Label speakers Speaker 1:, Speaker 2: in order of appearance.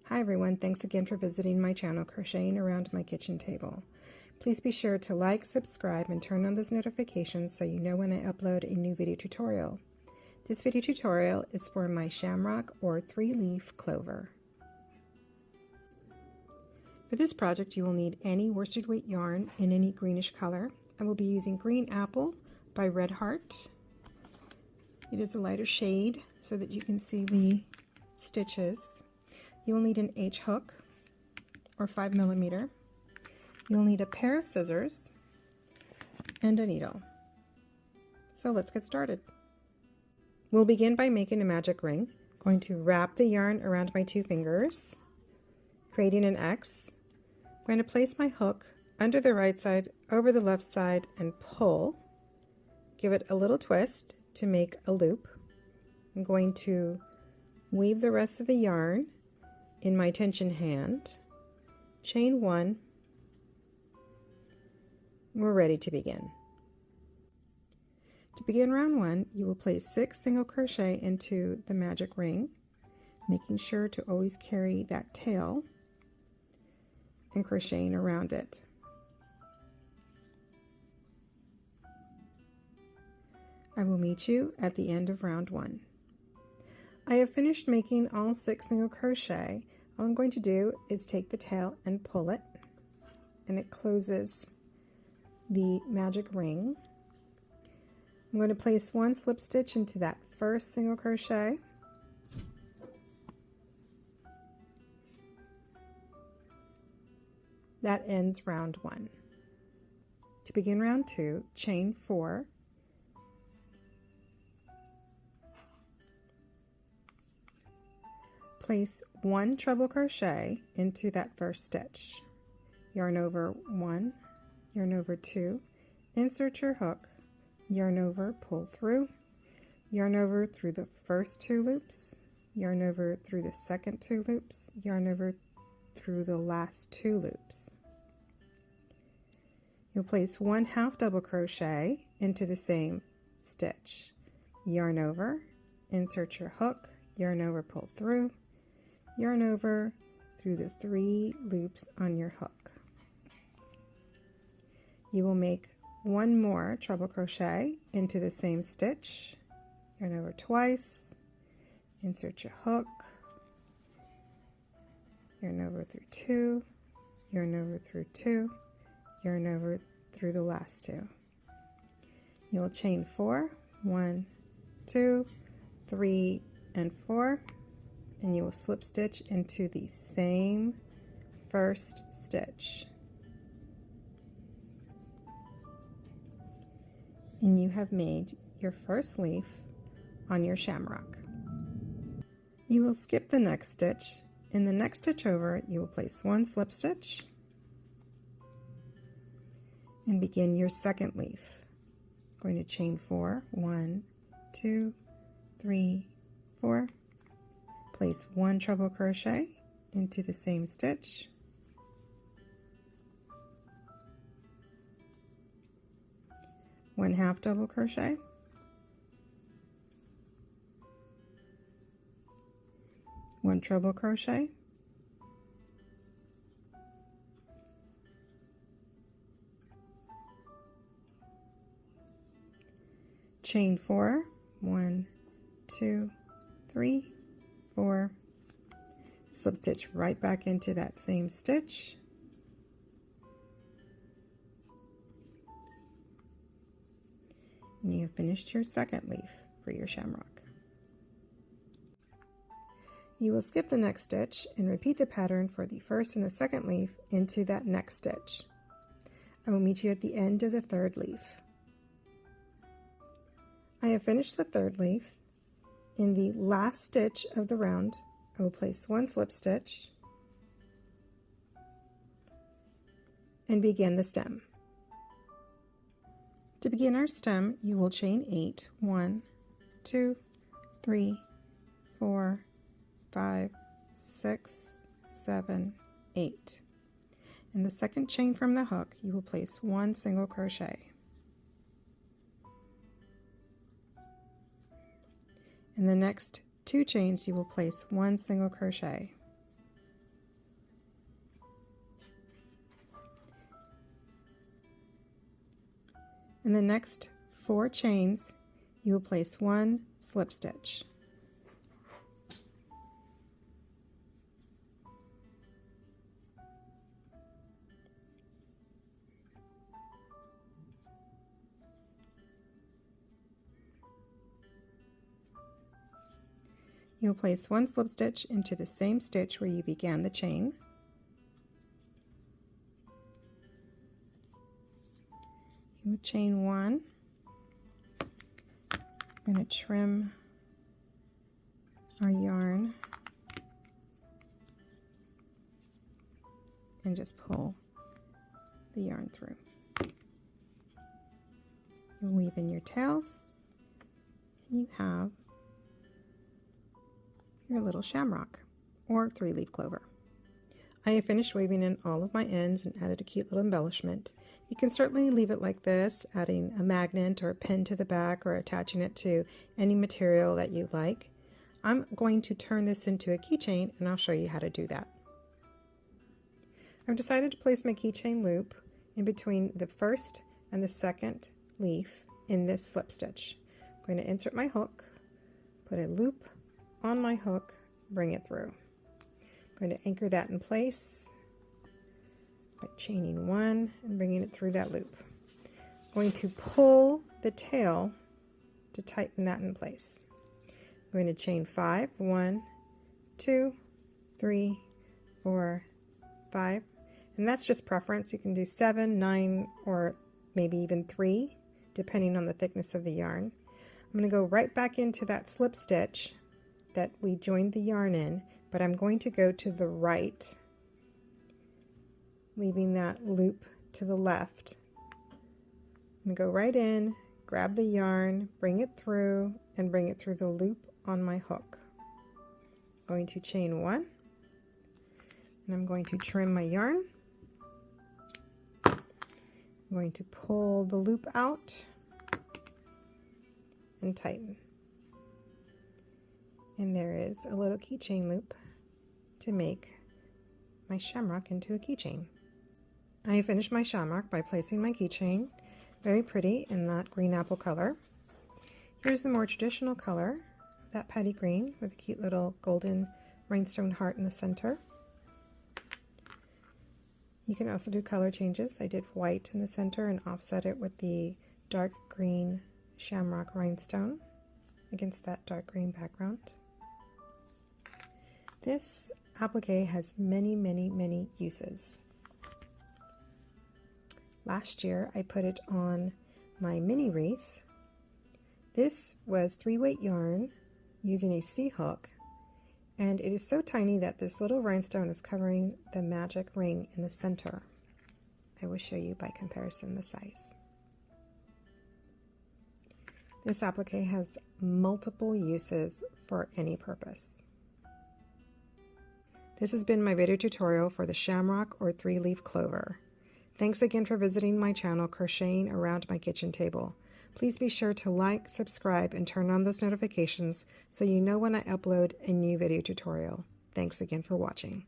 Speaker 1: Hi everyone, thanks again for visiting my channel, Crocheting Around My Kitchen Table. Please be sure to like, subscribe, and turn on those notifications so you know when I upload a new video tutorial. This video tutorial is for my Shamrock or 3-leaf clover. For this project you will need any worsted weight yarn in any greenish color. I will be using Green Apple by Red Heart. It is a lighter shade so that you can see the stitches. You will need an H hook or 5mm. You'll need a pair of scissors and a needle. So let's get started. We'll begin by making a magic ring. I'm going to wrap the yarn around my 2 fingers, creating an X. I'm going to place my hook under the right side, over the left side, and pull. Give it a little twist to make a loop. I'm going to weave the rest of the yarn in my tension hand, chain 1, we're ready to begin. To begin round 1, you will place 6 single crochet into the magic ring, making sure to always carry that tail and crocheting around it. I will meet you at the end of round 1. I have finished making all 6 single crochet. All I'm going to do is take the tail and pull it, and it closes the magic ring. I'm going to place 1 slip stitch into that first single crochet. That ends round 1. To begin round 2, chain 4. Place 1 treble crochet into that first stitch. Yarn over 1, yarn over 2, insert your hook, yarn over, pull through, yarn over through the first 2 loops, yarn over through the second 2 loops, yarn over through the last 2 loops. You'll place 1 half double crochet into the same stitch. Yarn over, insert your hook, yarn over, pull through, yarn over through the 3 loops on your hook. You will make 1 more treble crochet into the same stitch, yarn over twice, insert your hook, yarn over through 2, yarn over through 2, yarn over through the last 2. You will chain 4, 1, 2, 3, and 4. And you will slip stitch into the same first stitch. And you have made your first leaf on your shamrock. You will skip the next stitch. In the next stitch over, you will place 1 slip stitch and begin your second leaf. I'm going to chain 4, 1, 2, 3, 4. Place 1 treble crochet into the same stitch, one half double crochet, one treble crochet, chain 4, 1, 2, 3, 4, slip stitch right back into that same stitch, and you have finished your second leaf for your shamrock. You will skip the next stitch and repeat the pattern for the first and the second leaf into that next stitch. I will meet you at the end of the 3rd leaf. I have finished the 3rd leaf. In the last stitch of the round, I will place 1 slip stitch and begin the stem. To begin our stem, you will chain 8, 1, 2, 3, 4, 5, 6, 7, 8. In the second chain from the hook, you will place 1 single crochet. In the next 2 chains, you will place 1 single crochet. In the next 4 chains, you will place 1 slip stitch. You will place 1 slip stitch into the same stitch where you began the chain. You will chain 1. I'm going to trim our yarn and just pull the yarn through. You weave in your tails and you have your little shamrock or 3-leaf clover. I have finished weaving in all of my ends and added a cute little embellishment. You can certainly leave it like this, adding a magnet or a pin to the back or attaching it to any material that you like. I'm going to turn this into a keychain and I'll show you how to do that. I've decided to place my keychain loop in between the first and the second leaf in this slip stitch. I'm going to insert my hook, put a loop on my hook, bring it through. I'm going to anchor that in place by chaining 1 and bringing it through that loop. I'm going to pull the tail to tighten that in place. I'm going to chain 5, 1, 2, 3, 4, 5, and that's just preference. You can do 7, 9, or maybe even 3, depending on the thickness of the yarn. I'm going to go right back into that slip stitch that we joined the yarn in, but I'm going to go to the right, leaving that loop to the left. I'm going to go right in, grab the yarn, bring it through, and bring it through the loop on my hook. I'm going to chain 1, and I'm going to trim my yarn. I'm going to pull the loop out and tighten. And there is a little keychain loop to make my shamrock into a keychain. I have finished my shamrock by placing my keychain, very pretty in that green apple color. Here's the more traditional color, that Paddy green with a cute little golden rhinestone heart in the center. You can also do color changes. I did white in the center and offset it with the dark green shamrock rhinestone against that dark green background. This applique has many, many, many uses. Last year I put it on my Mini-Wreath. This was 3-weight yarn using a C-hook, and it is so tiny that this little rhinestone is covering the magic ring in the center. I will show you by comparison the size. This applique has multiple uses for any purpose. This has been my video tutorial for the shamrock or 3-leaf clover. Thanks again for visiting my channel, Crocheting Around My Kitchen Table. Please be sure to like, subscribe, and turn on those notifications so you know when I upload a new video tutorial. Thanks again for watching.